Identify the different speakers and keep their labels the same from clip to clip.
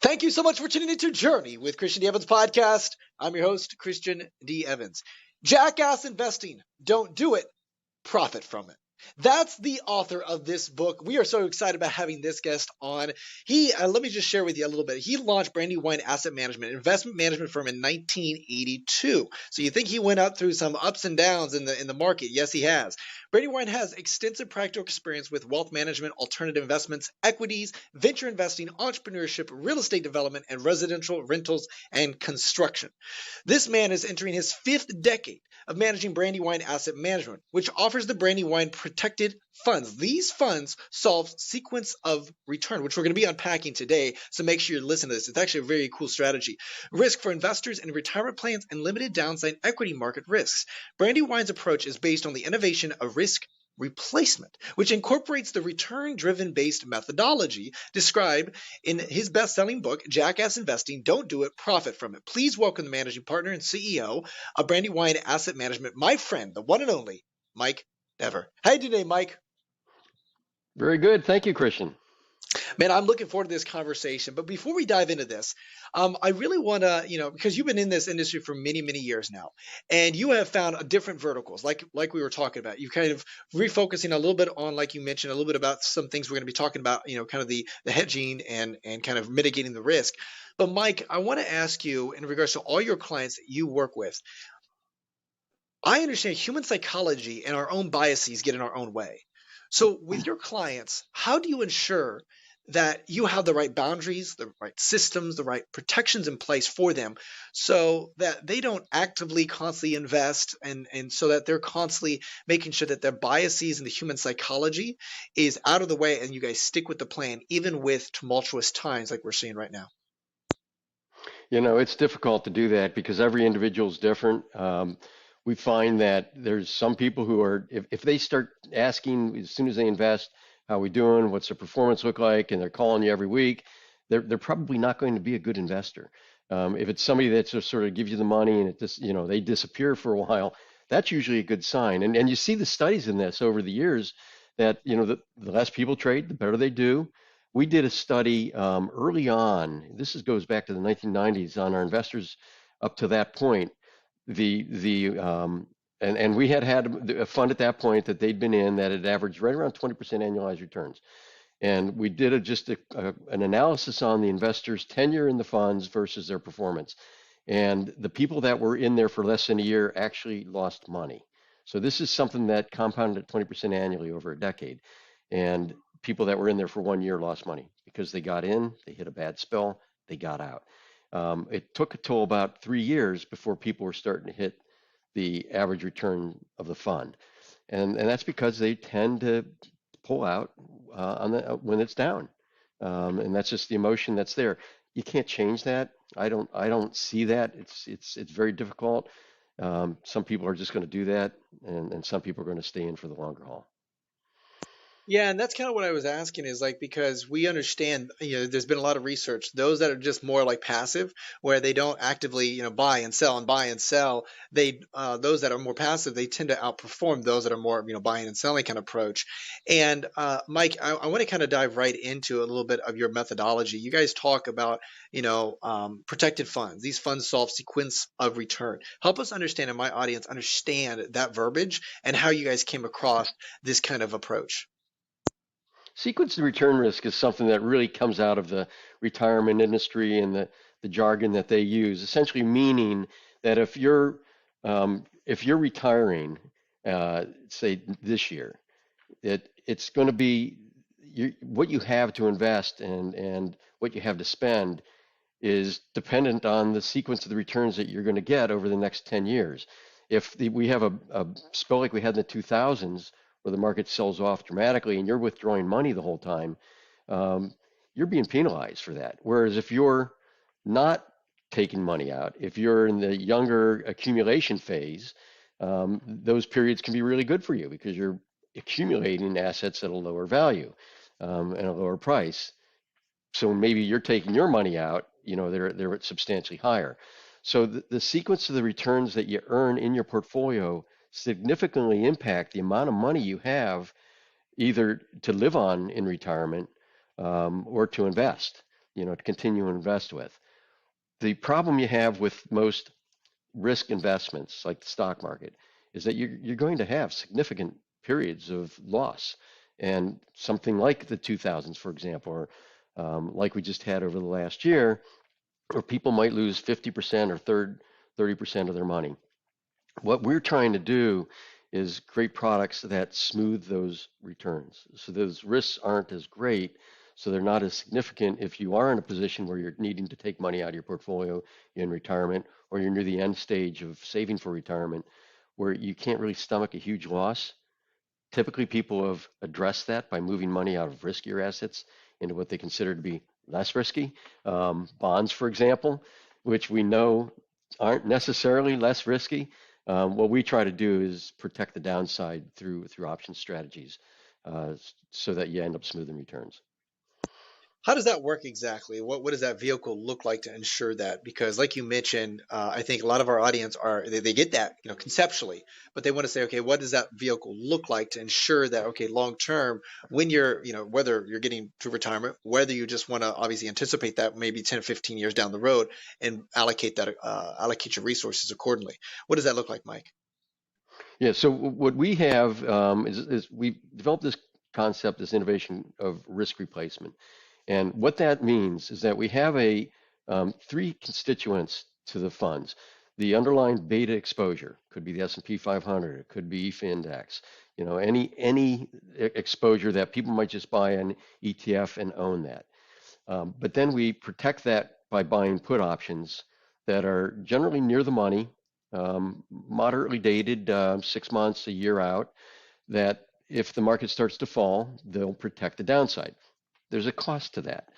Speaker 1: Thank you so much for tuning into Journey with Christian D. Evans podcast. I'm your host, Christian D. Evans. Jackass investing. Don't do it. Profit from it. That's the author of this book. We are so excited about having this guest on. Let me just share with you a little bit. He launched Brandywine Asset Management, an investment management firm in 1982. So you think he went up through some ups and downs in the market? Yes, he has. Brandywine has extensive practical experience with wealth management, alternative investments, equities, venture investing, entrepreneurship, real estate development, and residential rentals and construction. This man is entering his fifth decade of managing Brandywine Asset Management, which offers the Brandywine protected funds. These funds solve sequence of return, which we're going to be unpacking today. So make sure you listen to this. It's actually a very cool strategy. Risk for investors in retirement plans and limited downside equity market risks. Brandywine's approach is based on the innovation of risk replacement, which incorporates the return-driven based methodology described in his best-selling book, Jackass Investing, Don't Do It, Profit From It. Please welcome the managing partner and CEO of Brandywine Asset Management, my friend, the one and only Mike Dever. How you doing today, Mike?
Speaker 2: Very good. Thank you, Christian.
Speaker 1: Man, I'm looking forward to this conversation. But before we dive into this, I really want to, because you've been in this industry for many, many years now, and you have found different verticals, like we were talking about. You kind of refocusing a little bit on, like you mentioned, a little bit about some things we're going to be talking about, kind of the hedging and kind of mitigating the risk. But Mike, I want to ask you in regards to all your clients that you work with. I understand human psychology and our own biases get in our own way. So with your clients, how do you ensure that you have the right boundaries, the right systems, the right protections in place for them so that they don't actively constantly invest and so that they're constantly making sure that their biases and the human psychology is out of the way and you guys stick with the plan even with tumultuous times like we're seeing right now?
Speaker 2: It's difficult to do that because every individual is different. We find that there's some people who are, if they start asking as soon as they invest, how we doing, what's their performance look like, and they're calling you every week, they're probably not going to be a good investor. If it's somebody that just sort of gives you the money and they disappear for a while, that's usually a good sign. And you see the studies in this over the years that, the less people trade, the better they do. We did a study early on. Goes back to the 1990s on our investors up to that point. And we had a fund at that point that they'd been in that had averaged right around 20% annualized returns. And we did an analysis on the investors' tenure in the funds versus their performance. And the people that were in there for less than a year actually lost money. So this is something that compounded at 20% annually over a decade. And people that were in there for 1 year lost money because they got in, they hit a bad spell, they got out. It took until about 3 years before people were starting to hit the average return of the fund. And that's because they tend to pull out when it's down. And that's just the emotion that's there. You can't change that. I don't see that. It's very difficult. Some people are just going to do that, and some people are going to stay in for the longer haul.
Speaker 1: Yeah, and that's kind of what I was asking is like because we understand, there's been a lot of research. Those that are just more like passive, where they don't actively, buy and sell and buy and sell, those that are more passive, they tend to outperform those that are more, buying and selling kind of approach. And Mike, I want to kind of dive right into a little bit of your methodology. You guys talk about, protected funds. These funds solve sequence of return. Help us understand, and my audience understand that verbiage and how you guys came across this kind of approach.
Speaker 2: Sequence and return risk is something that really comes out of the retirement industry and the jargon that they use, essentially meaning that if you're retiring, say this year, it's going to be what you have to invest and what you have to spend is dependent on the sequence of the returns that you're going to get over the next 10 years. If we have a spell like we had in the 2000s, where the market sells off dramatically and you're withdrawing money the whole time, you're being penalized for that. Whereas if you're not taking money out, if you're in the younger accumulation phase, those periods can be really good for you because you're accumulating assets at a lower value and a lower price. So maybe you're taking your money out, they're substantially higher. So the sequence of the returns that you earn in your portfolio significantly impact the amount of money you have either to live on in retirement or to invest. to continue to invest with. The problem you have with most risk investments like the stock market is that you're going to have significant periods of loss. And something like the 2000s, for example, or like we just had over the last year, where people might lose 50% or 30% of their money. What we're trying to do is create products that smooth those returns. So those risks aren't as great, so they're not as significant if you are in a position where you're needing to take money out of your portfolio in retirement, or you're near the end stage of saving for retirement, where you can't really stomach a huge loss. Typically, people have addressed that by moving money out of riskier assets into what they consider to be less risky. Bonds, for example, which we know aren't necessarily less risky. What we try to do is protect the downside through option strategies, so that you end up smoothing returns.
Speaker 1: How does that work exactly? What does that vehicle look like to ensure that? Because, like you mentioned, I think a lot of our audience they get that, conceptually, but they want to say, okay, what does that vehicle look like to ensure that, okay, long term, when you're, whether you're getting to retirement, whether you just want to obviously anticipate that maybe 10 or 15 years down the road and allocate your resources accordingly. What does that look like, Mike?
Speaker 2: Yeah. So what we have is we developed this concept, this innovation of risk replacement. And what that means is that we have three constituents to the funds. The underlying beta exposure could be the S&P 500, it could be EFA index, any exposure that people might just buy an ETF and own that. But then we protect that by buying put options that are generally near the money, moderately dated, 6 months, a year out, that if the market starts to fall, they'll protect the downside. There's a cost to that.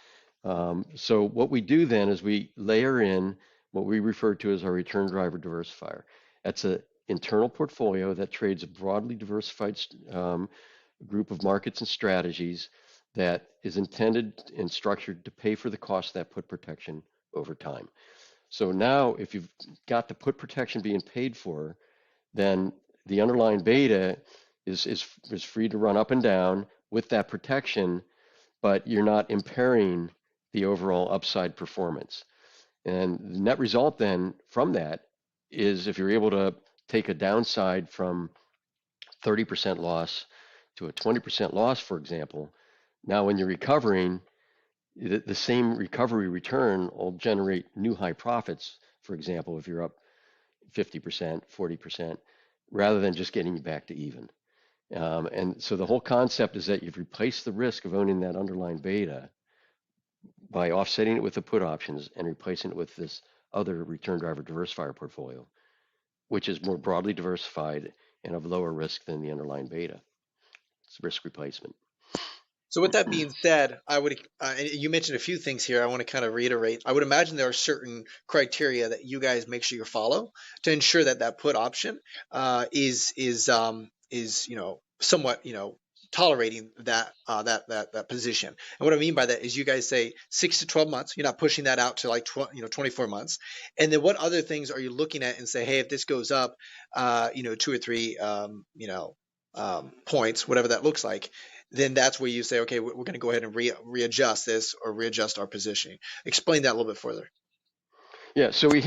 Speaker 2: So what we do then is we layer in what we refer to as our return driver diversifier. That's an internal portfolio that trades a broadly diversified group of markets and strategies that is intended and structured to pay for the cost of that put protection over time. So now if you've got the put protection being paid for, then the underlying beta is free to run up and down with that protection, but you're not impairing the overall upside performance. And the net result then from that is if you're able to take a downside from 30% loss to a 20% loss, for example, now when you're recovering, the same recovery return will generate new high profits, for example, if you're up 50%, 40%, rather than just getting you back to even. And so the whole concept is that you've replaced the risk of owning that underlying beta by offsetting it with the put options and replacing it with this other return driver diversifier portfolio, which is more broadly diversified and of lower risk than the underlying beta. It's risk replacement.
Speaker 1: So with that being said, you mentioned a few things here. I want to kind of reiterate. I would imagine there are certain criteria that you guys make sure you follow to ensure that that put option is somewhat tolerating that position. And what I mean by that is you guys say 6 to 12 months. You're not pushing that out to like 24 months. And then what other things are you looking at and say, hey, if this goes up, 2 or 3 points, whatever that looks like, then that's where you say, okay, we're going to go ahead and readjust this or readjust our positioning. Explain that a little bit further.
Speaker 2: Yeah, so we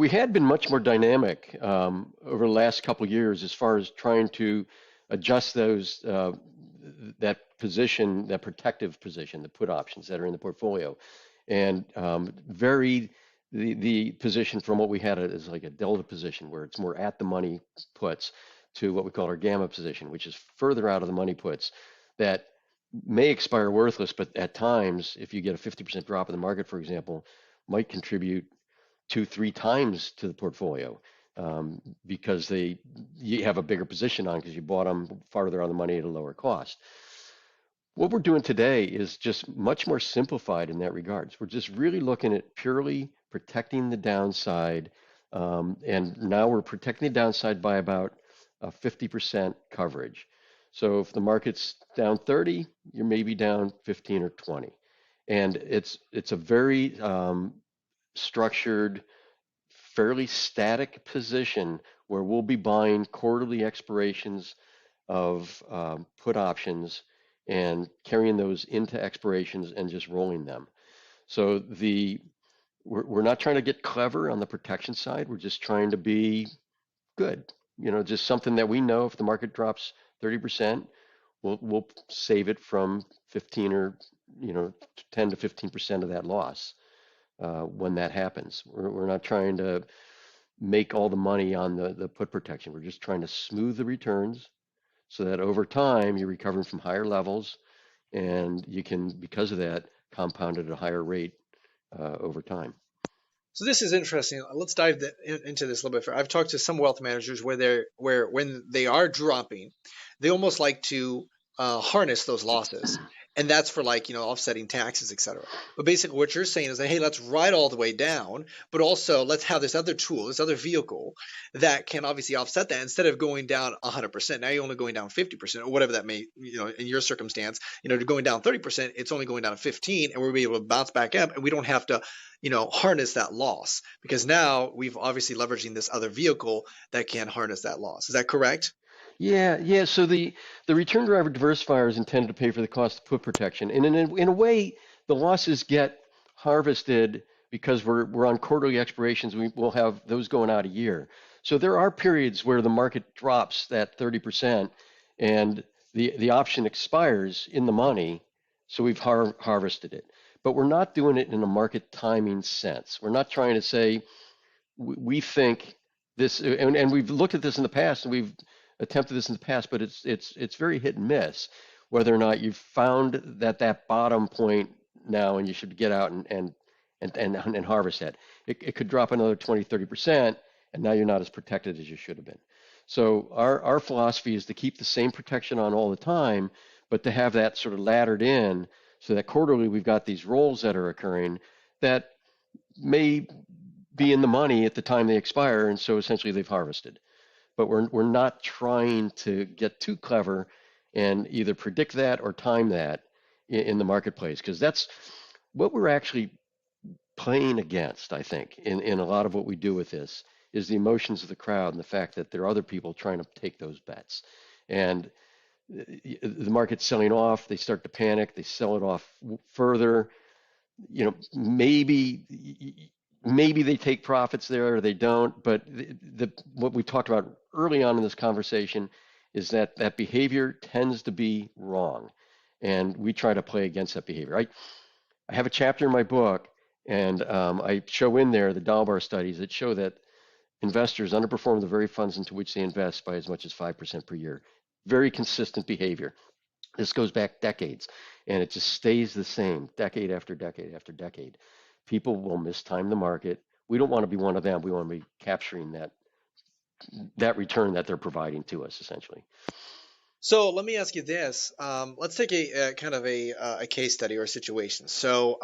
Speaker 2: had been much more dynamic over the last couple of years as far as trying to adjust that position, that protective position, the put options that are in the portfolio, and vary the position from what we had as like a delta position where it's more at the money puts to what we call our gamma position, which is further out of the money puts that may expire worthless, but at times, if you get a 50% drop in the market, for example, might contribute 2-3 times to the portfolio because you have a bigger position on because you bought them farther on the money at a lower cost. What we're doing today is just much more simplified in that regards. We're just really looking at purely protecting the downside, and now we're protecting the downside by about a 50% coverage. So if the market's down 30, you're maybe down 15 or 20. And it's a very structured, fairly static position where we'll be buying quarterly expirations of put options and carrying those into expirations and just rolling them. So we're not trying to get clever on the protection side. We're just trying to be good. Just something that we know if the market drops 30%, we'll save it from 15 or 10 to 15% of that loss when that happens. We're not trying to make all the money on the put protection. We're just trying to smooth the returns so that over time you're recovering from higher levels and you can, because of that, compound at a higher rate over time.
Speaker 1: So this is interesting. Let's dive into this a little bit further. I've talked to some wealth managers where when they are dropping, they almost like to harness those losses, and that's for offsetting taxes, etc. But basically, what you're saying is that, hey, let's ride all the way down, but also let's have this other tool, this other vehicle that can obviously offset that instead of going down 100%. Now you're only going down 50% or whatever that may, in your circumstance, going down 30%, it's only going down to 15, and we'll be able to bounce back up, and we don't have to harness that loss because now we've obviously leveraging this other vehicle that can harness that loss. Is that correct?
Speaker 2: Yeah. So the return driver diversifier is intended to pay for the cost of put protection, and in a way, the losses get harvested because we're on quarterly expirations. We'll have those going out a year. So there are periods where the market drops that 30%, and the option expires in the money, so we've harvested it. But we're not doing it in a market timing sense. We're not trying to say we think this, and we've looked at this in the past, and we've attempted this in the past, but it's very hit and miss whether or not you've found that bottom point now, and you should get out and harvest that. It could drop another 20-30%, and now you're not as protected as you should have been. So our philosophy is to keep the same protection on all the time, but to have that sort of laddered in so that quarterly we've got these rolls that are occurring that may be in the money at the time they expire, and so essentially they've harvested. But we're not trying to get too clever and either predict that or time that in the marketplace, because that's what we're actually playing against, I think, in a lot of what we do with this is the emotions of the crowd and the fact that there are other people trying to take those bets. And the market's selling off, they start to panic, they sell it off further. Maybe they take profits there or they don't, but what we talked about early on in this conversation is that behavior tends to be wrong, and we try to play against that behavior. I have a chapter in my book, and I show in there the Dalbar studies that show that investors underperform the very funds into which they invest by as much as 5% per year. Very consistent behavior. This goes back decades, and it just stays the same decade after decade after decade. People will mistime the market. We don't want to be one of them. We want to be capturing that return that they're providing to us, essentially.
Speaker 1: So let me ask you this. Let's take a kind of a case study or a situation. So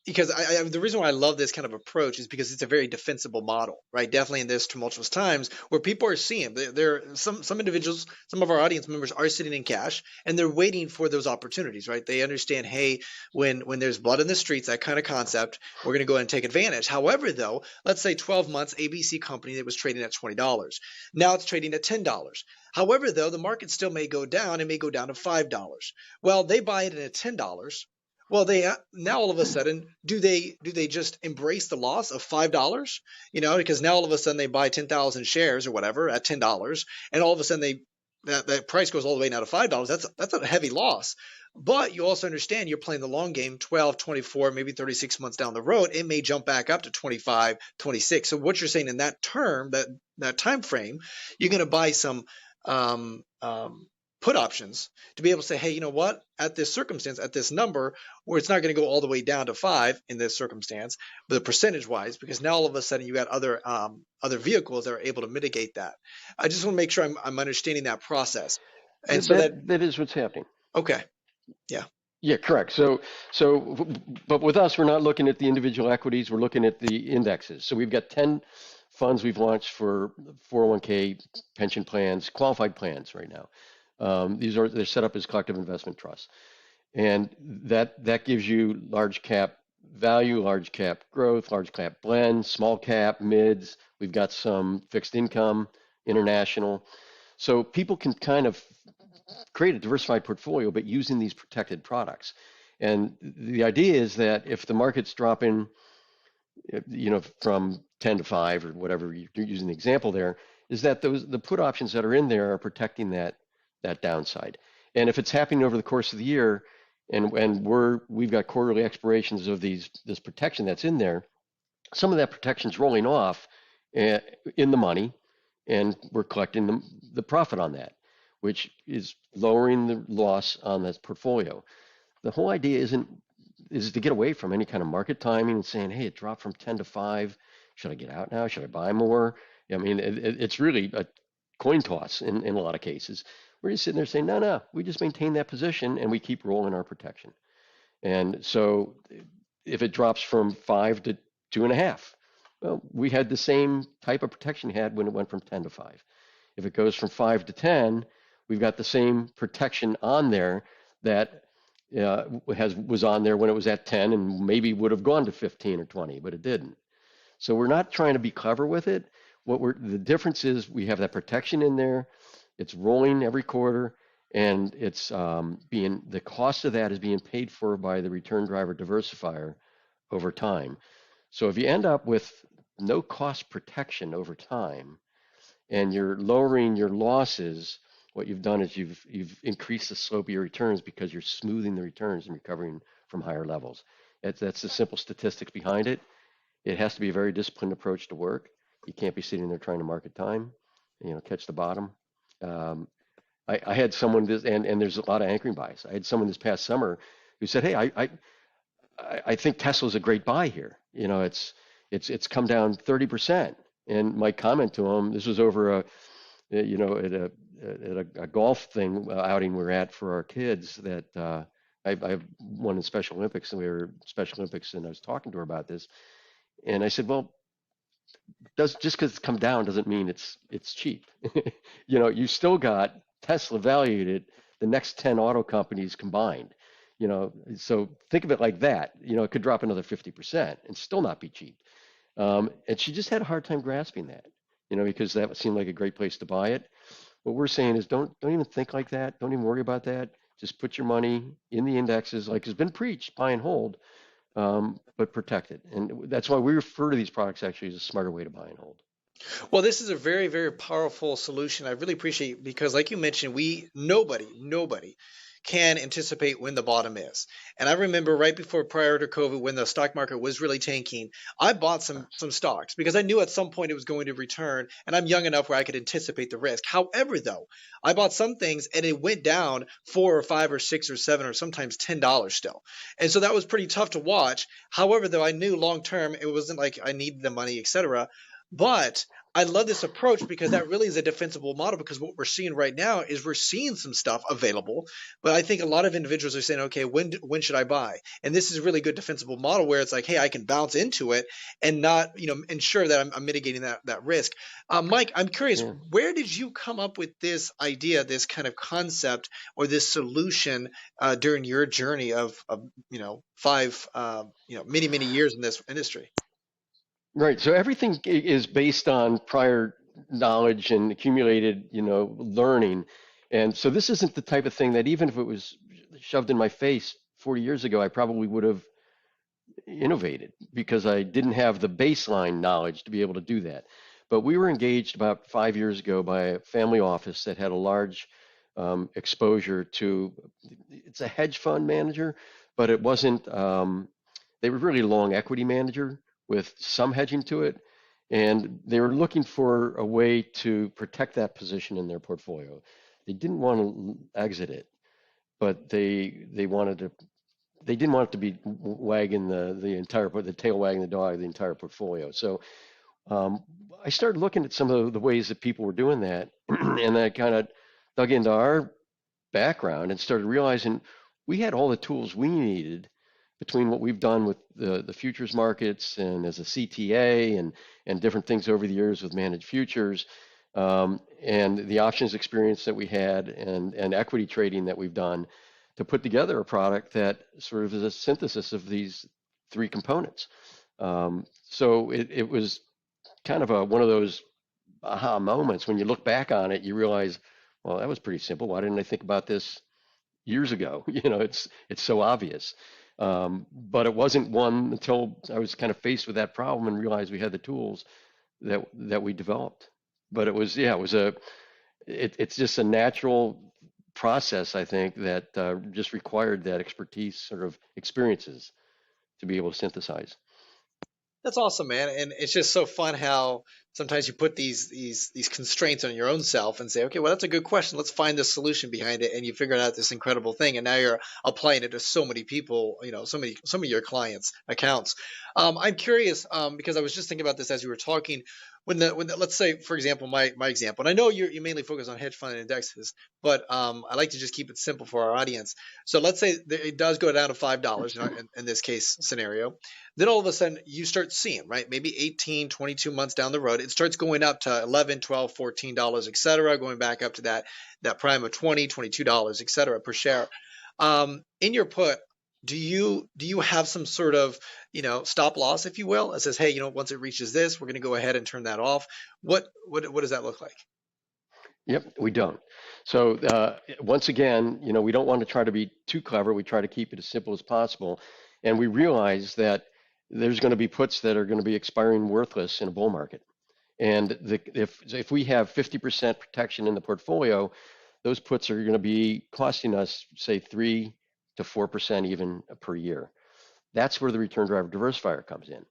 Speaker 1: because the reason why I love this kind of approach is because it's a very defensible model, right? Definitely in this tumultuous times where people are seeing there some individuals, some of our audience members are sitting in cash and they're waiting for those opportunities, right? They understand, hey, when there's blood in the streets, that kind of concept, we're going to go ahead and take advantage. However, though, let's say 12 months, ABC company that was trading at $20. Now it's trading at $10. However, though, the market still may go down. It may go down to $5. Well, they buy it at $10. Well, they now all of a sudden, do they just embrace the loss of $5? Because now all of a sudden they buy 10,000 shares or whatever at $10, and all of a sudden that price goes all the way now to $5. That's a heavy loss. But you also understand you're playing the long game, 12, 24, maybe 36 months down the road. It may jump back up to 25, 26. So what you're saying in that term, that time frame, you're going to buy some put options to be able to say, hey, you know what? At this circumstance, at this number, where it's not going to go all the way down to 5 in this circumstance, but percentage wise, because now all of a sudden you got other vehicles that are able to mitigate that. I just want to make sure I'm understanding that process. And so
Speaker 2: that is what's happening.
Speaker 1: Okay. Yeah.
Speaker 2: Yeah, correct. So, but with us, we're not looking at the individual equities. We're looking at the indexes. So we've got 10 funds we've launched for 401k pension plans, qualified plans right now. They're set up as collective investment trusts, and that gives you large cap value, large cap growth, large cap blend, small cap, mids. We've got some fixed income, international, so people can kind of create a diversified portfolio, but using these protected products. And the idea is that if the market's dropping, from 10 to 5 or whatever you're using the example there, is that the put options that are in there are protecting that downside. And if it's happening over the course of the year, and we've got quarterly expirations of this protection that's in there, some of that protection's rolling off in the money, and we're collecting the profit on that, which is lowering the loss on this portfolio. The whole idea is to get away from any kind of market timing and saying, hey, it dropped from 10 to 5. Should I get out now? Should I buy more? I mean, it's really a coin toss in a lot of cases. We're just sitting there saying, no, we just maintain that position and we keep rolling our protection. And so if it drops from 5 to 2.5, well, we had the same type of protection had when it went from 10 to 5. If it goes from 5 to 10, we've got the same protection on there that was on there when it was at 10 and maybe would have gone to 15 or 20, but it didn't. So we're not trying to be clever with it. The difference is we have that protection in there. It's rolling every quarter, and it's the cost of that is being paid for by the return driver diversifier over time. So if you end up with no cost protection over time, and you're lowering your losses, what you've done is you've increased the slope of your returns because you're smoothing the returns and recovering from higher levels. That's the simple statistics behind it. It has to be a very disciplined approach to work. You can't be sitting there trying to market time, catch the bottom. I had someone and there's a lot of anchoring bias. I had someone this past summer who said, "Hey, I think Tesla's a great buy here. It's come down 30%." And my comment to him, this was over at a golf thing outing we're at for our kids that I won in Special Olympics, and we were Special Olympics, and I was talking to her about this, and I said, well, just because it's come down doesn't mean it's cheap. You still got Tesla valued at the next 10 auto companies combined. So think of it like that. It could drop another 50% and still not be cheap. And she just had a hard time grasping that, because that seemed like a great place to buy it. What we're saying is don't even think like that. Don't even worry about that. Just put your money in the indexes, like has been preached, buy and hold, but protect it. And that's why we refer to these products actually as a smarter way to buy and hold.
Speaker 1: Well, this is a very, very powerful solution. I really appreciate because, like you mentioned, nobody can anticipate when the bottom is. And I remember right prior to COVID, when the stock market was really tanking, I bought some stocks because I knew at some point it was going to return, and I'm young enough where I could anticipate the risk. However, though, I bought some things and it went down 4 or 5 or 6 or 7 or sometimes $10 still. And so that was pretty tough to watch. However, though, I knew long term it wasn't like I needed the money, etc. But I love this approach because that really is a defensible model, because what we're seeing right now is we're seeing some stuff available, but I think a lot of individuals are saying, okay, when should I buy? And this is a really good defensible model where it's like, hey, I can bounce into it and not, ensure that I'm mitigating that risk. Mike, I'm curious,
Speaker 2: Yeah.
Speaker 1: where did you come up with this idea, this kind of concept or this solution during your journey of 5, many years in this industry?
Speaker 2: Right. So everything is based on prior knowledge and accumulated, learning. And so this isn't the type of thing that even if it was shoved in my face 40 years ago, I probably would have innovated because I didn't have the baseline knowledge to be able to do that. But we were engaged about 5 years ago by a family office that had a large exposure to, it's a hedge fund manager, but it wasn't, they were really long equity manager with some hedging to it. And they were looking for a way to protect that position in their portfolio. They didn't want to exit it, but they didn't want it to be wagging the tail wagging the dog, the entire portfolio. So I started looking at some of the ways that people were doing that, and I kind of dug into our background and started realizing we had all the tools we needed between what we've done with the futures markets and as a CTA and different things over the years with managed futures, and the options experience that we had and equity trading that we've done to put together a product that sort of is a synthesis of these 3 components. So it was kind of one of those aha moments when you look back on it, you realize, well, that was pretty simple. Why didn't I think about this years ago. It's so obvious. But it wasn't one until I was kind of faced with that problem and realized we had the tools that we developed. But it was, yeah, it's just a natural process, I think, that just required that expertise, sort of experiences to be able to synthesize.
Speaker 1: That's awesome, man. And it's just so fun how sometimes you put these constraints on your own self and say, okay, well, that's a good question. Let's find the solution behind it. And you figure out this incredible thing. And now you're applying it to so many people, some of your clients' accounts. I'm curious, because I was just thinking about this as you were talking. When the let's say, for example, my example, and I know you mainly focus on hedge fund and indexes, but I like to just keep it simple for our audience. So let's say that it does go down to $5 in this case scenario. Then all of a sudden you start seeing, right, maybe 18, 22 months down the road, it starts going up to 11, 12, $14, et cetera, going back up to that prime of 20, $22, et cetera, per share. In your put, do you have some sort of, stop loss, if you will? It says, hey, once it reaches this, we're going to go ahead and turn that off. What does that look like?
Speaker 2: Yep, we don't. So once again, we don't want to try to be too clever. We try to keep it as simple as possible, and we realize that there's going to be puts that are going to be expiring worthless in a bull market. And if we have 50% protection in the portfolio, those puts are going to be costing us, say, 3 to 4% even per year. That's where the return driver diversifier comes in.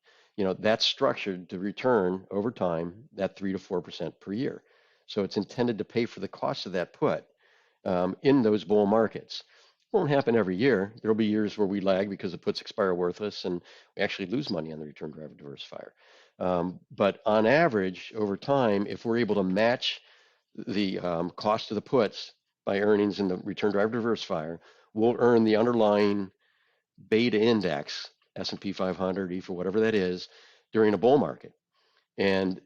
Speaker 2: That's structured to return over time that 3 to 4% per year. So it's intended to pay for the cost of that put in those bull markets. It won't happen every year. There'll be years where we lag because the puts expire worthless and we actually lose money on the return driver diversifier. But on average, over time, if we're able to match the cost of the puts by earnings in the return driver diversifier, we'll earn the underlying beta index, S&P 500, EFA, whatever that is, during a bull market. And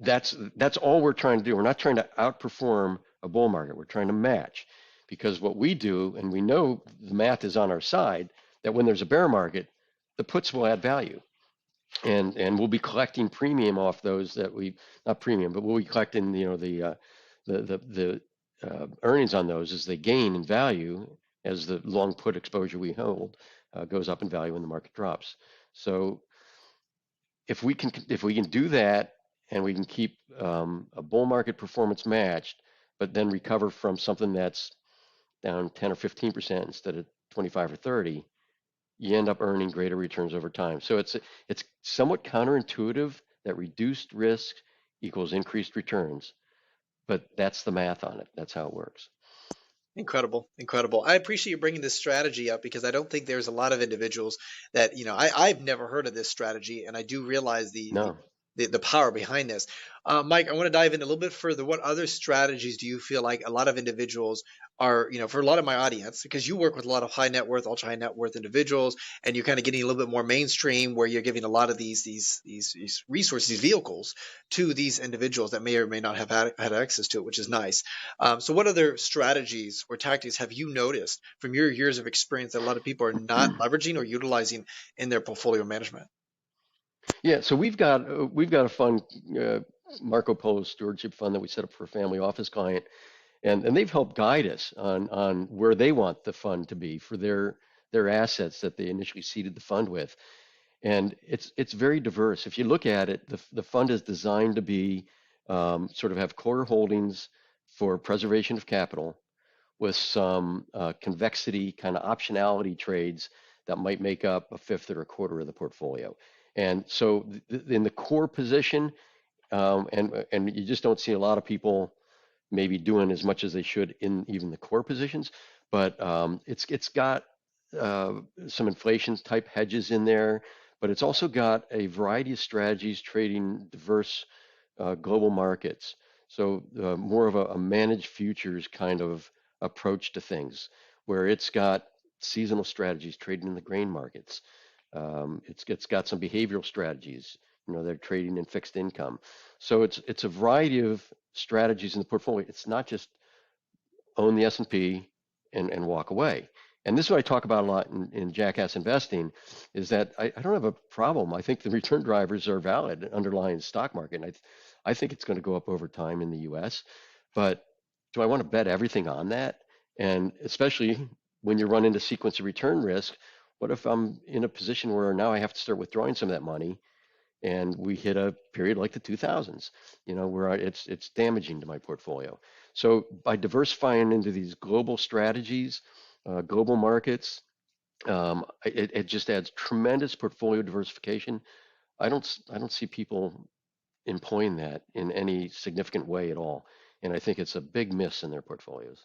Speaker 2: that's all we're trying to do. We're not trying to outperform a bull market. We're trying to match, because what we do, and we know the math is on our side, that when there's a bear market, the puts will add value, and we'll be collecting premium off those that we, not premium, but we'll be collecting the earnings on those as they gain in value as the long put exposure we hold goes up in value when the market drops. So if we can do that, and we can keep a bull market performance matched, but then recover from something that's down 10 or 15% instead of 25 or 30, you end up earning greater returns over time. So it's somewhat counterintuitive that reduced risk equals increased returns, but that's the math on it. That's how it works.
Speaker 1: Incredible, incredible. I appreciate you bringing this strategy up because I don't think there's a lot of individuals that, I've never heard of this strategy, and I do realize
Speaker 2: No.
Speaker 1: the power behind this. Mike, I want to dive in a little bit further. What other strategies do you feel like a lot of individuals are, for a lot of my audience, because you work with a lot of high net worth, ultra high net worth individuals, and you're kind of getting a little bit more mainstream where you're giving a lot of these resources, these vehicles to these individuals that may or may not have had access to it, which is nice. So what other strategies or tactics have you noticed from your years of experience that a lot of people are not leveraging or utilizing in their portfolio management?
Speaker 2: Yeah, so we've got a fund, Marco Polo Stewardship Fund, that we set up for a family office client, and they've helped guide us on where they want the fund to be for their assets that they initially seeded the fund with. And it's very diverse. If you look at it, the fund is designed to be sort of have core holdings for preservation of capital with some convexity kind of optionality trades that might make up a fifth or a quarter of the portfolio. And so in the core position, and you just don't see a lot of people maybe doing as much as they should in even the core positions, but it's got some inflation type hedges in there, but it's also got a variety of strategies trading diverse global markets. So more of a managed futures kind of approach to things, where it's got seasonal strategies trading in the grain markets. It's got some behavioral strategies. They're trading in fixed income. So it's a variety of strategies in the portfolio. It's not just own the S&P and walk away. And this is what I talk about a lot in Jackass Investing, is that I don't have a problem. I think the return drivers are valid underlying the stock market. And I think it's going to go up over time in the US. But do I want to bet everything on that And especially when you run into sequence of return risk, what if I'm in a position where now I have to start withdrawing some of that money and we hit a period like the 2000s, where it's damaging to my portfolio. So by diversifying into these global strategies, global markets, it just adds tremendous portfolio diversification. I don't see people employing that in any significant way at all, and I think it's a big miss in their portfolios.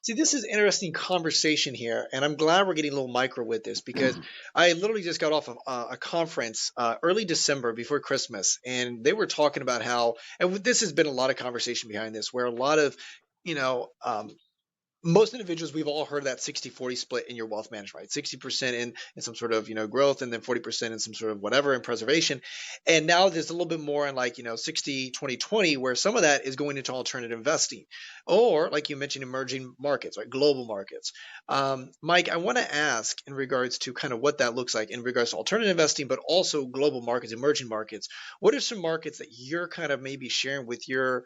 Speaker 1: See, this is interesting conversation here, and I'm glad we're getting a little micro with this because I literally just got off of a conference early December before Christmas, and they were talking about how, and this has been a lot of conversation behind this, where a lot of, you know, most individuals, we've all heard that 60-40 split in your wealth management, right? 60% in some sort of, growth, and then 40% in some sort of whatever in preservation. And now there's a little bit more in, like, 60-20-20, where some of that is going into alternative investing, or like you mentioned, emerging markets, right? Global markets. Mike, I want to ask in regards to kind of what that looks like in regards to alternative investing, but also global markets, emerging markets. What are some markets that you're kind of maybe sharing with your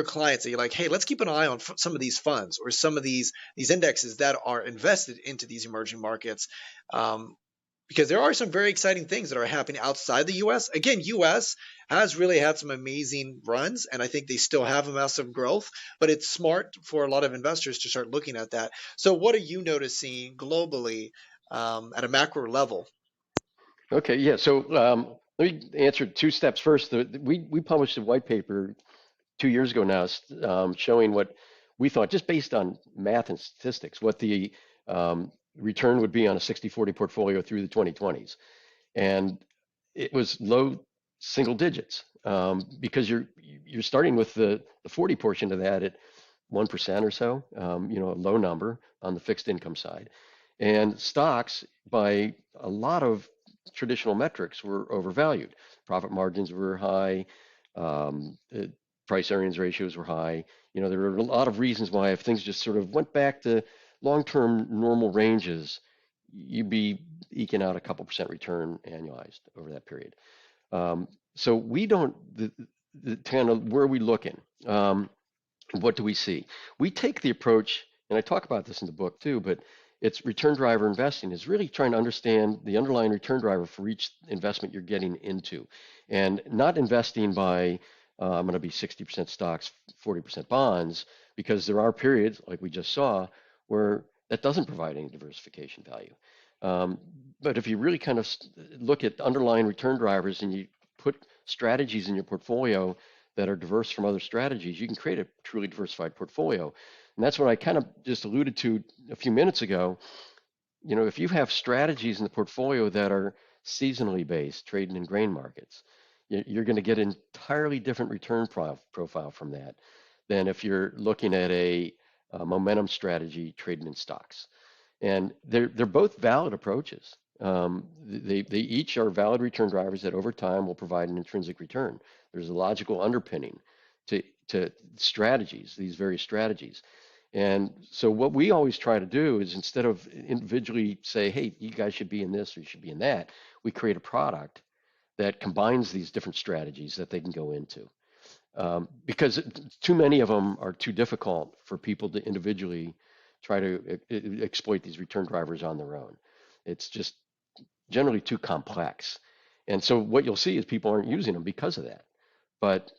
Speaker 1: clients that you're like, hey, let's keep an eye on some of these funds or some of these indexes that are invested into these emerging markets, because there are some very exciting things that are happening outside the U.S. Again, U.S. has really had some amazing runs, and I think they still have a massive growth. But it's smart for a lot of investors to start looking at that. So, what are you noticing globally at a macro level?
Speaker 2: Okay, yeah. So let me answer two steps first. We published a white paper 2 years ago now, showing what we thought, just based on math and statistics, what the return would be on a 60-40 portfolio through the 2020s. And it was low single digits, because you're starting with the 40 portion of that at 1% or so, a low number on the fixed income side. And stocks, by a lot of traditional metrics, were overvalued. Profit margins were high. The price earnings ratios were high. There were a lot of reasons why, if things just sort of went back to long-term normal ranges, you'd be eking out a couple percent return annualized over that period. So we don't, the kind of, where are we looking? What do we see? We take the approach, and I talk about this in the book too, but it's return driver investing is really trying to understand the underlying return driver for each investment you're getting into, and not investing by I'm going to be 60% stocks, 40% bonds, because there are periods like we just saw where that doesn't provide any diversification value. But if you really kind of look at underlying return drivers and you put strategies in your portfolio that are diverse from other strategies, you can create a truly diversified portfolio. And that's what I kind of just alluded to a few minutes ago. If you have strategies in the portfolio that are seasonally based, trading in grain markets, you're going to get an entirely different return profile from that than if you're looking at a momentum strategy trading in stocks. And they're both valid approaches. They each are valid return drivers that over time will provide an intrinsic return. There's a logical underpinning to strategies, these various strategies. And so what we always try to do is, instead of individually say, hey, you guys should be in this or you should be in that, we create a product that combines these different strategies that they can go into. Because too many of them are too difficult for people to individually try to exploit these return drivers on their own. It's just generally too complex. And so what you'll see is people aren't using them because of that. But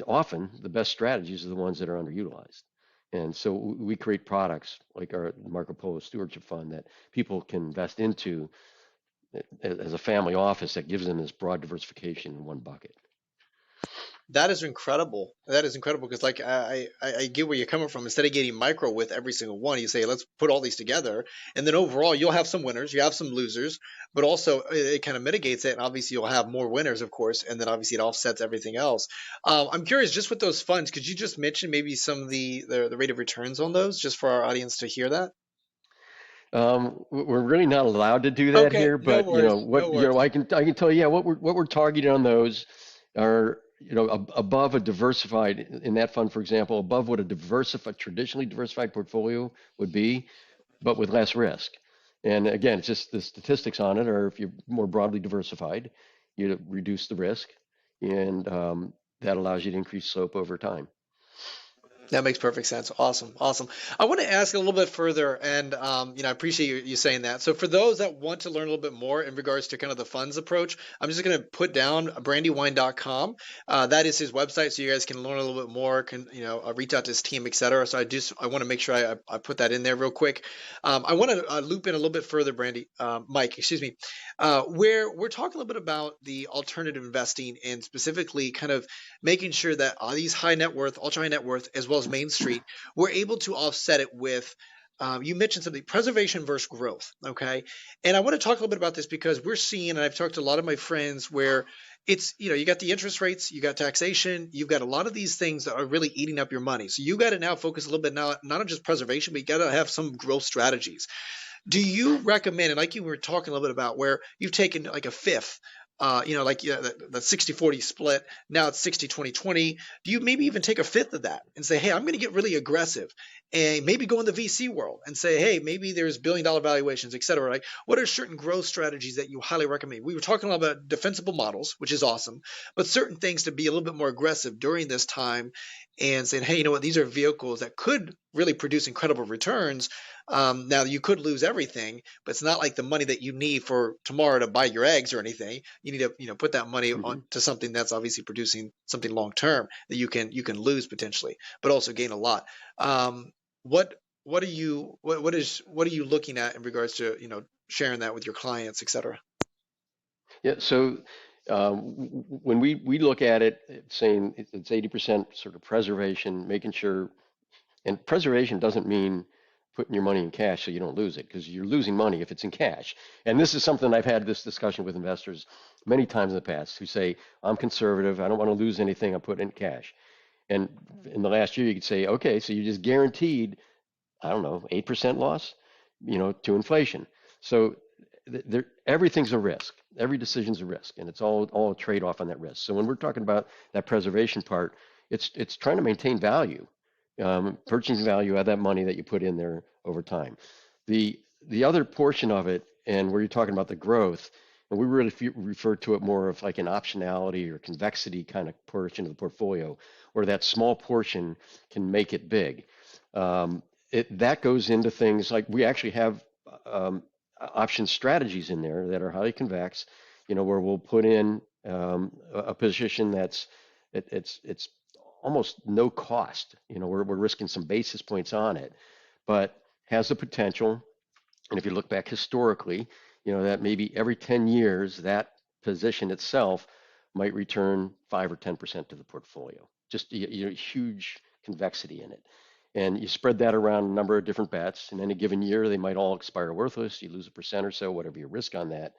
Speaker 2: often the best strategies are the ones that are underutilized. And so we create products like our Marco Polo Stewardship Fund that people can invest into as a family office, that gives them this broad diversification in one bucket.
Speaker 1: That is incredible. That is incredible because, like, I get where you're coming from. Instead of getting micro with every single one, you say, let's put all these together, and then overall you'll have some winners, you have some losers, but also it kind of mitigates it, and obviously you'll have more winners, of course, and then obviously it offsets everything else. I'm curious, just with those funds, could you just mention maybe some of the rate of returns on those, just for our audience to hear that?
Speaker 2: We're really not allowed to do that
Speaker 1: Okay,
Speaker 2: here,
Speaker 1: no
Speaker 2: but
Speaker 1: worries, no worries.
Speaker 2: I can tell you, yeah, what we're targeting on those are, above a diversified, in that fund, for example, above what a traditionally diversified portfolio would be, but with less risk. And again, it's just the statistics on it are, if you're more broadly diversified, you reduce the risk, and that allows you to increase slope over time.
Speaker 1: That makes perfect sense. Awesome, awesome. I want to ask a little bit further, and I appreciate you saying that. So, for those that want to learn a little bit more in regards to kind of the funds approach, I'm just going to put down brandywine.com. That is his website, so you guys can learn a little bit more. Can reach out to his team, etc. So, I want to make sure I put that in there real quick. I want to loop in a little bit further, Mike, excuse me, where we're talking a little bit about the alternative investing and specifically kind of making sure that these high net worth, ultra high net worth, as well as Main Street, we're able to offset it with. You mentioned something, preservation versus growth. Okay. And I want to talk a little bit about this because we're seeing, and I've talked to a lot of my friends where it's, you got the interest rates, you got taxation, you've got a lot of these things that are really eating up your money. So you got to now focus a little bit now, not on just preservation, but you got to have some growth strategies. Do you recommend, and like you were talking a little bit about, where you've taken like a fifth, like the 60-40 split, now it's 60-20-20. Do you maybe even take a fifth of that and say, hey, I'm going to get really aggressive and maybe go in the VC world and say, hey, maybe there's billion-dollar valuations, et cetera. Like, what are certain growth strategies that you highly recommend? We were talking about defensible models, which is awesome, but certain things to be a little bit more aggressive during this time and saying, hey, you know what, these are vehicles that could really produce incredible returns. Now you could lose everything, but it's not like the money that you need for tomorrow to buy your eggs or anything. You need to, put that money
Speaker 2: Hmm.
Speaker 1: on to something that's obviously producing something long term that you can lose potentially, but also gain a lot. What what are you what are you looking at in regards to sharing that with your clients, etc.
Speaker 2: Yeah. So when we look at it, saying it's 80% sort of preservation, making sure, and preservation doesn't mean putting your money in cash so you don't lose it, because you're losing money if it's in cash. And this is something I've had this discussion with investors many times in the past who say, I'm conservative, I don't want to lose anything, I'm putting it in cash. And in the last year, you could say, okay, so you just guaranteed, I don't know, 8% loss, to inflation. So everything's a risk. Every decision's a risk, and it's all a trade-off on that risk. So when we're talking about that preservation part, it's trying to maintain value, purchasing value out of that money that you put in there over time. The other portion of it, and where you're talking about the growth, and we really refer to it more of like an optionality or convexity kind of portion of the portfolio, where that small portion can make it big. Um, that goes into things like we actually have um, option strategies in there that are highly convex, where we'll put in a position that's it's almost no cost. We're risking some basis points on it, but has the potential. And if you look back historically, that maybe every 10 years that position itself might return 5 or 10% to the portfolio. Just huge convexity in it. And you spread that around a number of different bets. In any given year, they might all expire worthless. You lose a percent or so, whatever your risk on that.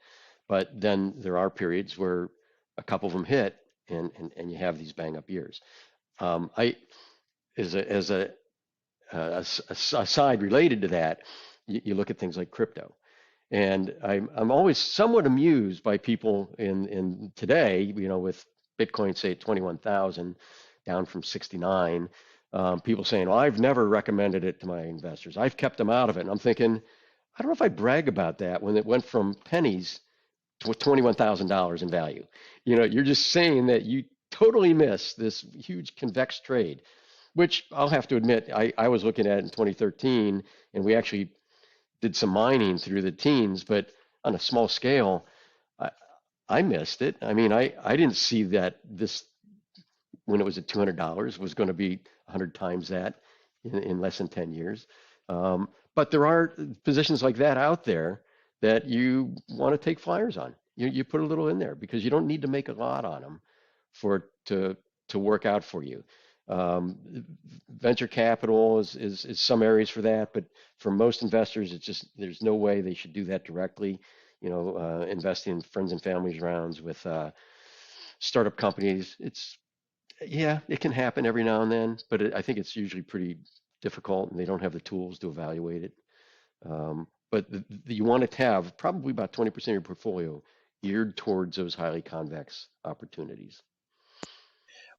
Speaker 2: But then there are periods where a couple of them hit, and you have these bang up years. I as a side related to that, you look at things like crypto. And I'm always somewhat amused by people in today, with Bitcoin, say, at 21,000, down from 69. People saying, well, I've never recommended it to my investors. I've kept them out of it. And I'm thinking, I don't know if I brag about that when it went from pennies to $21,000 in value. You're just saying that you totally missed this huge convex trade, which I'll have to admit, I was looking at it in 2013, and we actually did some mining through the teens, but on a small scale, I, I missed it. I mean, I didn't see that this, when it was at $200, was going to be 100 times that in less than 10 years. But there are positions like that out there that you want to take flyers on. You put a little in there because you don't need to make a lot on them for it to work out for you. Um, Venture capital is some areas for that, but for most investors, it's just there's no way they should do that directly. Investing in friends and families rounds with startup companies, yeah, it can happen every now and then, but I think it's usually pretty difficult, and they don't have the tools to evaluate it. But you want to have probably about 20% of your portfolio geared towards those highly convex opportunities.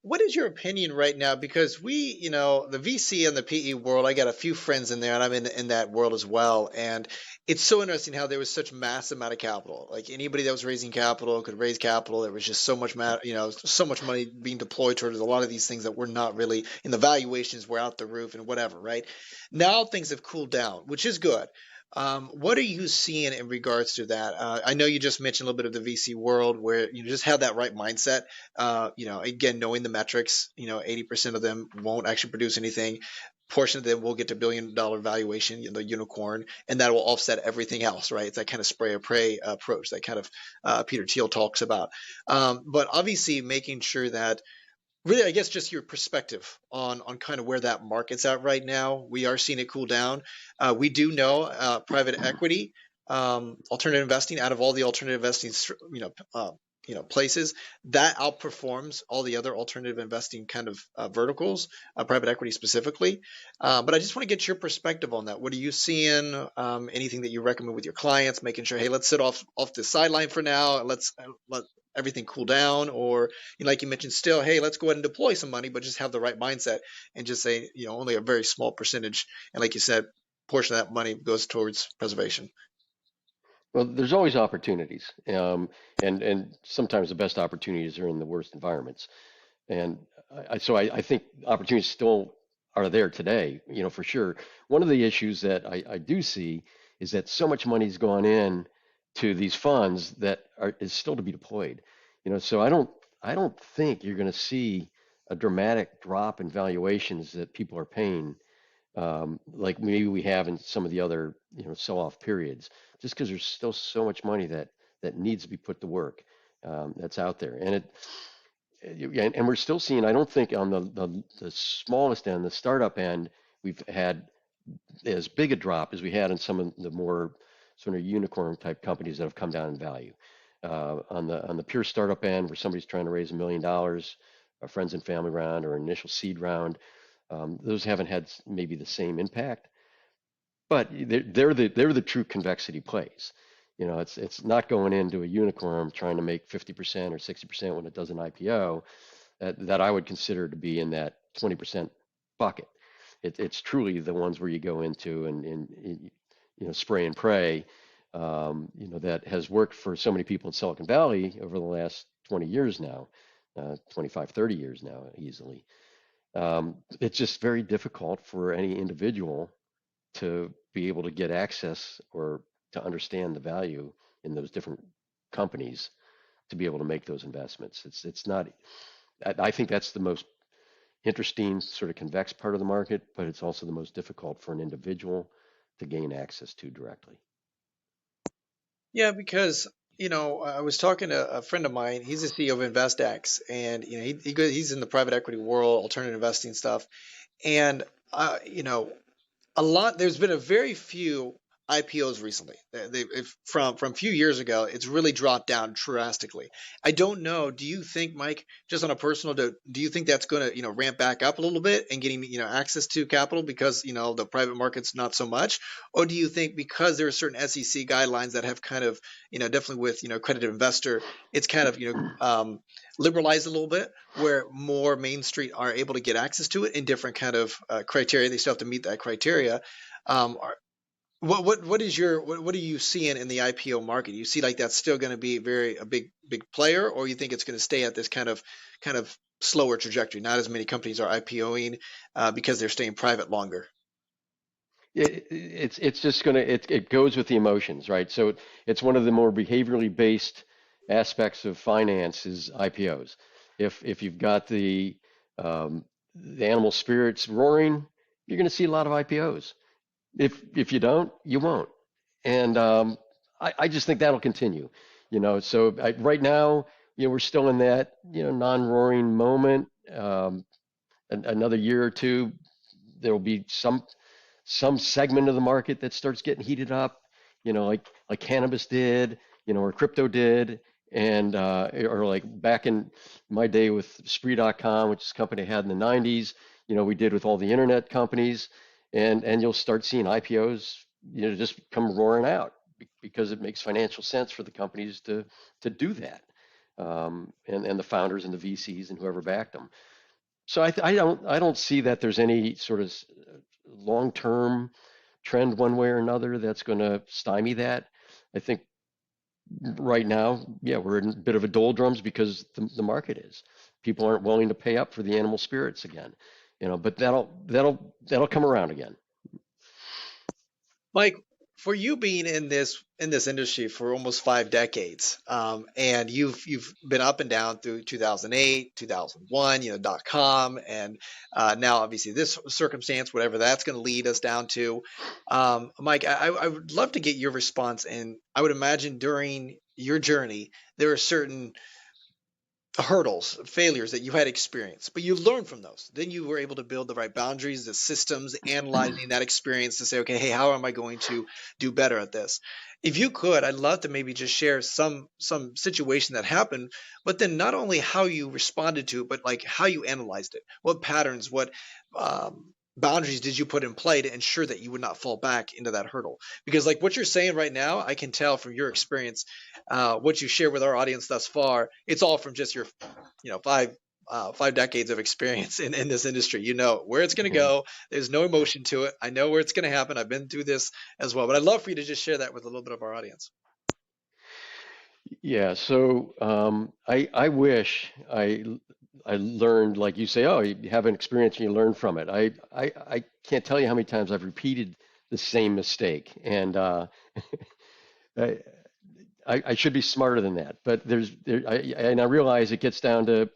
Speaker 1: What is your opinion right now? Because the VC and the PE world, I got a few friends in there, and I'm in that world as well. And it's so interesting how there was such mass amount of capital. Like anybody that was raising capital could raise capital. There was just so much so much money being deployed towards a lot of these things that were not really, and the valuations were out the roof and whatever, right? Now things have cooled down, which is good. What are you seeing in regards to that? I know you just mentioned a little bit of the VC world where you just have that right mindset. Again, knowing the metrics, 80% of them won't actually produce anything. Portion of them will get to $1 billion valuation, the unicorn, and that will offset everything else, right? It's that kind of spray or pray approach that kind of Peter Thiel talks about. But obviously, making sure that really, I guess just your perspective on kind of where that market's at right now. We are seeing it cool down. We do know private equity, alternative investing, out of all the alternative investing, places that outperforms all the other alternative investing kind of verticals, private equity specifically. But I just want to get your perspective on that. What are you seeing? Anything that you recommend with your clients? Making sure, hey, let's sit off the sideline for now. And let's let everything cool down, or like you mentioned, still, hey, let's go ahead and deploy some money, but just have the right mindset and just say, only a very small percentage, and like you said, portion of that money goes towards preservation.
Speaker 2: Well, there's always opportunities, and sometimes the best opportunities are in the worst environments. And I think opportunities still are there today, for sure. One of the issues that I do see is that so much money's gone in to these funds that is still to be deployed. So I don't think you're going to see a dramatic drop in valuations that people are paying, like maybe we have in some of the other, sell-off periods, just because there's still so much money that needs to be put to work, that's out there. And we're still seeing, I don't think on the smallest end, the startup end, we've had as big a drop as we had in some of the more sort of unicorn type companies that have come down in value. On the pure startup end, where somebody's trying to raise $1 million, a friends and family round or initial seed round, those haven't had maybe the same impact, but they're the true convexity plays. It's not going into a unicorn trying to make 50% or 60% when it does an IPO, that I would consider to be in that 20% bucket. It's truly the ones where you go into and spray and pray, that has worked for so many people in Silicon Valley over the last 20 years now, 25, 30 years now, easily. It's just very difficult for any individual to be able to get access or to understand the value in those different companies to be able to make those investments. It's not. I think that's the most interesting sort of convex part of the market, but it's also the most difficult for an individual to gain access to directly.
Speaker 1: Yeah, because I was talking to a friend of mine. He's the CEO of InvestX, and he's in the private equity world, alternative investing stuff, and a lot. There's been a very few IPOs recently. From a few years ago, it's really dropped down drastically. I don't know. Do you think, Mike, just on a personal note, do you think that's going to ramp back up a little bit and getting access to capital because the private markets not so much, or do you think because there are certain SEC guidelines that have kind of definitely with accredited investor, it's kind of liberalized a little bit where more Main Street are able to get access to it in different kind of criteria. They still have to meet that criteria. What are you seeing in the IPO market? You see like that's still going to be a big player, or you think it's going to stay at this kind of slower trajectory? Not as many companies are IPOing because they're staying private longer.
Speaker 2: It's just it goes with the emotions, right? So it's one of the more behaviorally based aspects of finance is IPOs. If you've got the animal spirits roaring, you're going to see a lot of IPOs. If you don't, you won't. And I just think that'll continue. So right now, we're still in that non-roaring moment. Another year or two, there will be some segment of the market that starts getting heated up. Like cannabis did, or crypto did, and or like back in my day with Spree.com, which is a company I had in the 90s. We did with all the internet companies, and you'll start seeing IPOs, just come roaring out because it makes financial sense for the companies to do that, and the founders and the VCs and whoever backed them. So I don't see that there's any sort of long-term trend one way or another that's going to stymie that. I think right now, yeah, we're in a bit of a doldrums because the market is. People aren't willing to pay up for the animal spirits again, but that'll come around again.
Speaker 1: Mike, for you being in this industry for almost 5 decades, and you've been up and down through 2008, 2001, .com, and now obviously this circumstance, whatever that's going to lead us down to. Mike, I would love to get your response, and I would imagine during your journey there are certain hurdles, failures that you had experienced, but you learned from those. Then you were able to build the right boundaries, the systems, analyzing that experience to say, okay, hey, how am I going to do better at this? If you could, I'd love to maybe just share some situation that happened, but then not only how you responded to it, but like how you analyzed it. What patterns, what boundaries did you put in play to ensure that you would not fall back into that hurdle? Because like what you're saying right now, I can tell from your experience, what you share with our audience thus far, it's all from just your, 5 decades of experience in this industry. You know where it's going to
Speaker 2: Mhm.
Speaker 1: go. There's no emotion to it. I know where it's going to happen. I've been through this as well. But I'd love for you to just share that with a little bit of our audience.
Speaker 2: Yeah, so I wish I learned, like you say, oh, you have an experience and you learn from it. I can't tell you how many times I've repeated the same mistake, and I, I should be smarter than that. But and I realize it gets down to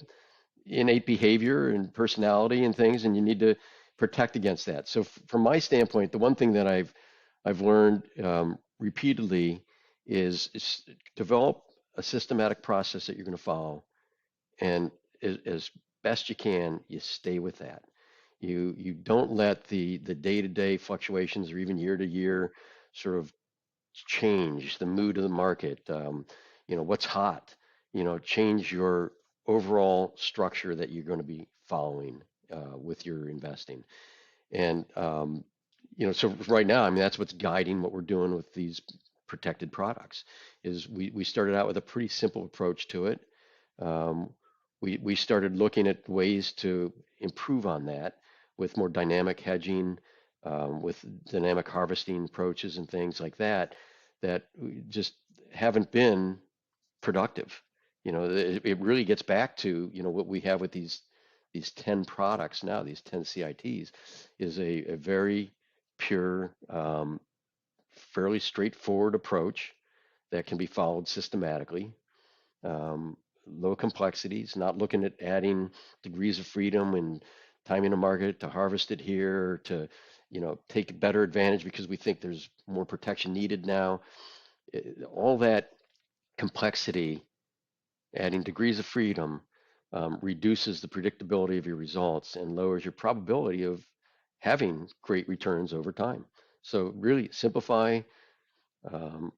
Speaker 2: innate behavior and personality and things, and you need to protect against that. So from my standpoint, the one thing that I've learned repeatedly is develop a systematic process that you're going to follow, and as best you can, you stay with that. You don't let the day-to-day fluctuations or even year to year sort of change the mood of the market. What's hot. Change your overall structure that you're going to be following with your investing. And so right now, I mean, that's what's guiding what we're doing with these protected products. Is we started out with a pretty simple approach to it. Um, we started looking at ways to improve on that with more dynamic hedging, with dynamic harvesting approaches and things like that, that just haven't been productive. It really gets back to, what we have with these 10 products now, these 10 CITs, is a very pure, fairly straightforward approach that can be followed systematically. Um, Low complexities, not looking at adding degrees of freedom and timing the market to harvest it here, to, take better advantage because we think there's more protection needed now. All that complexity, adding degrees of freedom, reduces the predictability of your results and lowers your probability of having great returns over time. So really simplify, um,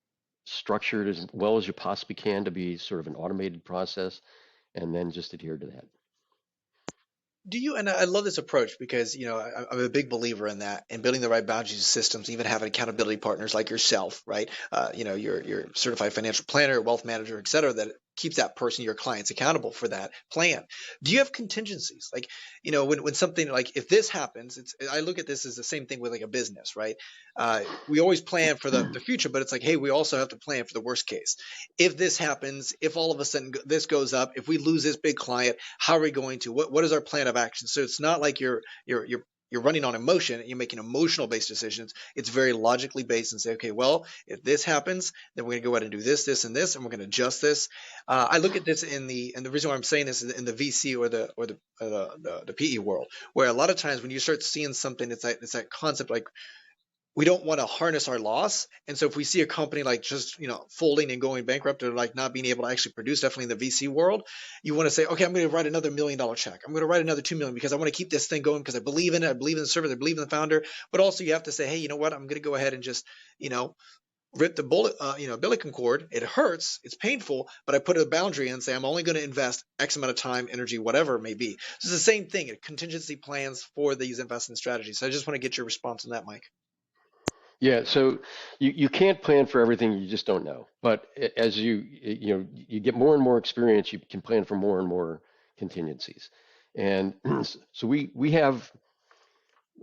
Speaker 2: structure it as well as you possibly can to be sort of an automated process, and then just adhere to that.
Speaker 1: Do you, and I love this approach because, I'm a big believer in that and building the right boundaries and systems, even having accountability partners like yourself, right? Your certified financial planner, wealth manager, et cetera, that keeps that person, your clients accountable for that plan. Do you have contingencies? Like, when something like, if this happens, I look at this as the same thing with like a business, right? We always plan for the future, but it's like, hey, we also have to plan for the worst case. If this happens, if all of a sudden this goes up, if we lose this big client, how are we going to, what is our plan of action? So it's not like you're running on emotion and you're making emotional based decisions. It's very logically based and say, okay, well, if this happens, then we're going to go ahead and do this, and we're going to adjust this. I look at this and the reason why I'm saying this is in the VC or the PE world, where a lot of times when you start seeing something, it's that concept like we don't want to harness our loss. And so if we see a company like just, folding and going bankrupt or like not being able to actually produce, definitely in the VC world, you want to say, okay, I'm going to write another $1 million check. I'm going to write another 2 million because I want to keep this thing going because I believe in it. I believe in the service. I believe in the founder. But also you have to say, hey, you know what? I'm going to go ahead and just, you know, rip the bullet, umbilical cord. It hurts. It's painful, but I put a boundary in and say, I'm only going to invest X amount of time, energy, whatever it may be. So it's the same thing. Contingency plans for these investment strategies. So I just want to get your response on that, Mike.
Speaker 2: Yeah, so you can't plan for everything, you just don't know. But as you get more and more experience, you can plan for more and more contingencies. And so we have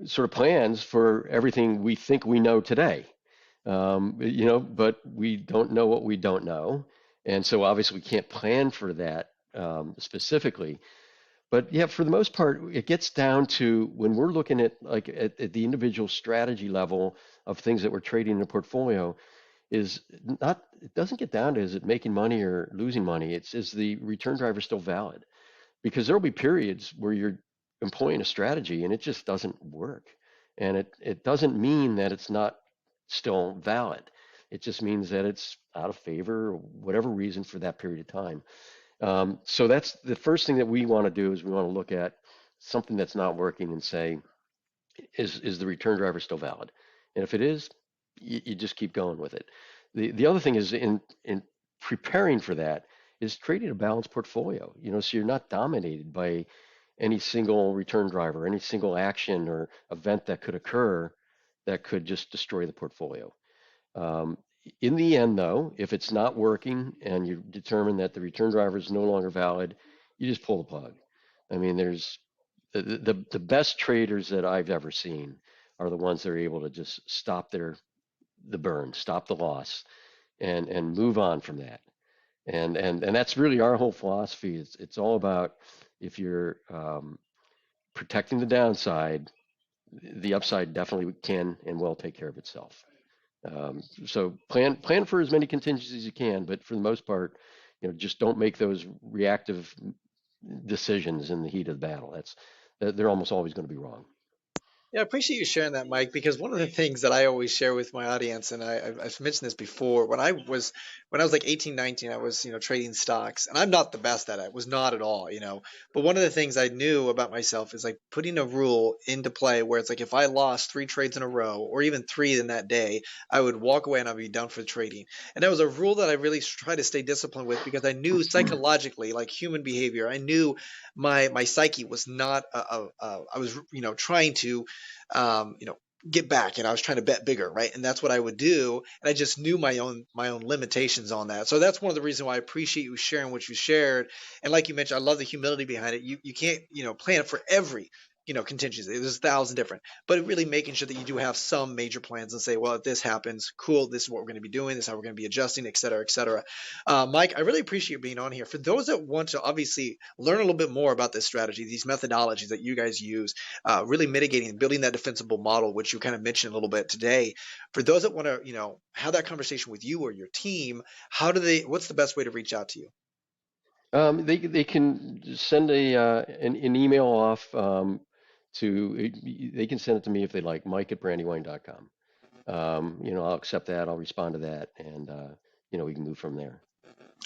Speaker 2: sort of plans for everything we think we know today. But we don't know what we don't know. And so obviously we can't plan for that specifically. But yeah, for the most part, it gets down to when we're looking at like at the individual strategy level of things that we're trading in a portfolio, is not, it doesn't get down to is it making money or losing money. It's is the return driver still valid? Because there'll be periods where you're employing a strategy and it just doesn't work. And it doesn't mean that it's not still valid. It just means that it's out of favor or whatever reason for that period of time. So that's the first thing that we want to do is we want to look at something that's not working and say, is the return driver still valid? And if it is, you just keep going with it. The other thing is in preparing for that is creating a balanced portfolio, so you're not dominated by any single return driver, any single action or event that could occur that could just destroy the portfolio. Um, in the end, though, if it's not working and you determine that the return driver is no longer valid, you just pull the plug. I mean, there's the best traders that I've ever seen are the ones that are able to just stop the burn, stop the loss, and move on from that. And that's really our whole philosophy. It's all about if you're protecting the downside, the upside definitely can and will take care of itself. So plan for as many contingencies as you can, but for the most part, just don't make those reactive decisions in the heat of the battle. They're almost always going to be wrong.
Speaker 1: Yeah, I appreciate you sharing that, Mike, because one of the things that I always share with my audience, and I've mentioned this before, when I was like 18, 19, I was, trading stocks, and I'm not the best at it, was not at all, but one of the things I knew about myself is like putting a rule into play where it's like if I lost 3 trades in a row or even 3 in that day, I would walk away and I'd be done for trading. And that was a rule that I really tried to stay disciplined with because I knew psychologically, like human behavior, I knew my psyche was not, I was, trying to get back, and I was trying to bet bigger, right? And that's what I would do, and I just knew my own limitations on that. So that's one of the reasons why I appreciate you sharing what you shared. And like you mentioned, I love the humility behind it. You can't plan for every contingency. There's 1,000 different, but really making sure that you do have some major plans and say, well, if this happens, cool, this is what we're going to be doing, this is how we're going to be adjusting, et cetera, et cetera. Mike, I really appreciate you being on here. For those that want to obviously learn a little bit more about this strategy, these methodologies that you guys use, really mitigating and building that defensible model, which you kind of mentioned a little bit today. For those that want to, have that conversation with you or your team, what's the best way to reach out to you?
Speaker 2: They can send an email off they can send it to me if they like, Mike@brandywine.com. I'll accept that. I'll respond to that, and we can move from there.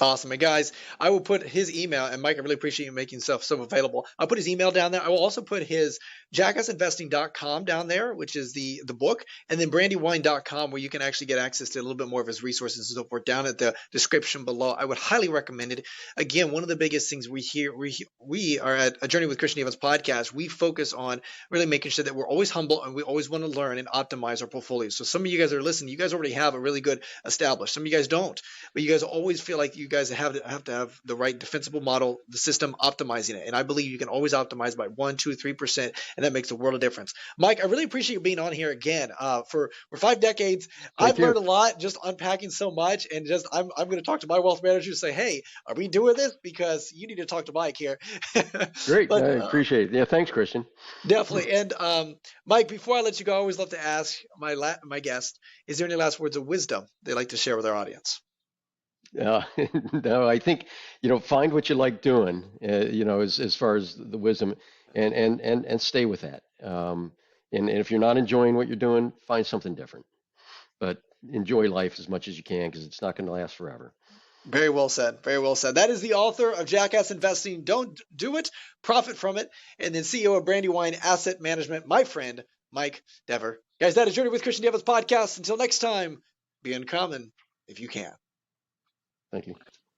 Speaker 1: Awesome. And guys, I will put his email, and Mike, I really appreciate you making stuff so available. I'll put his email down there. I will also put his jackassinvesting.com down there, which is the book, and then brandywine.com, where you can actually get access to a little bit more of his resources and so forth down at the description below. I would highly recommend it. Again, one of the biggest things we are at A Journey with Christian Evans podcast. We focus on really making sure that we're always humble and we always want to learn and optimize our portfolios. So some of you guys are listening. You guys already have a really good established. Some of you guys don't, but you guys always feel like you guys have to have the right defensible model, the system optimizing it. And I believe you can always optimize by 1, 2, 3%, and that makes a world of difference. Mike, I really appreciate you being on here again. For 5 decades, I've learned a lot just unpacking so much, and just I'm going to talk to my wealth manager and say, hey, are we doing this? Because you need to talk to Mike here.
Speaker 2: Great, I appreciate it. Yeah, thanks, Christian.
Speaker 1: Definitely. And Mike, before I let you go, I always love to ask my guest, is there any last words of wisdom they'd like to share with our audience?
Speaker 2: No, I think, find what you like doing, as far as the wisdom, and stay with that. And if you're not enjoying what you're doing, find something different. But enjoy life as much as you can, because it's not going to last forever.
Speaker 1: Very well said. Very well said. That is the author of Jackass Investing. Don't do it, profit from it. And then CEO of Brandywine Asset Management, my friend, Mike Dever. Guys, that is Journey with Christian Evans podcast. Until next time, be uncommon if you can.
Speaker 2: Thank you.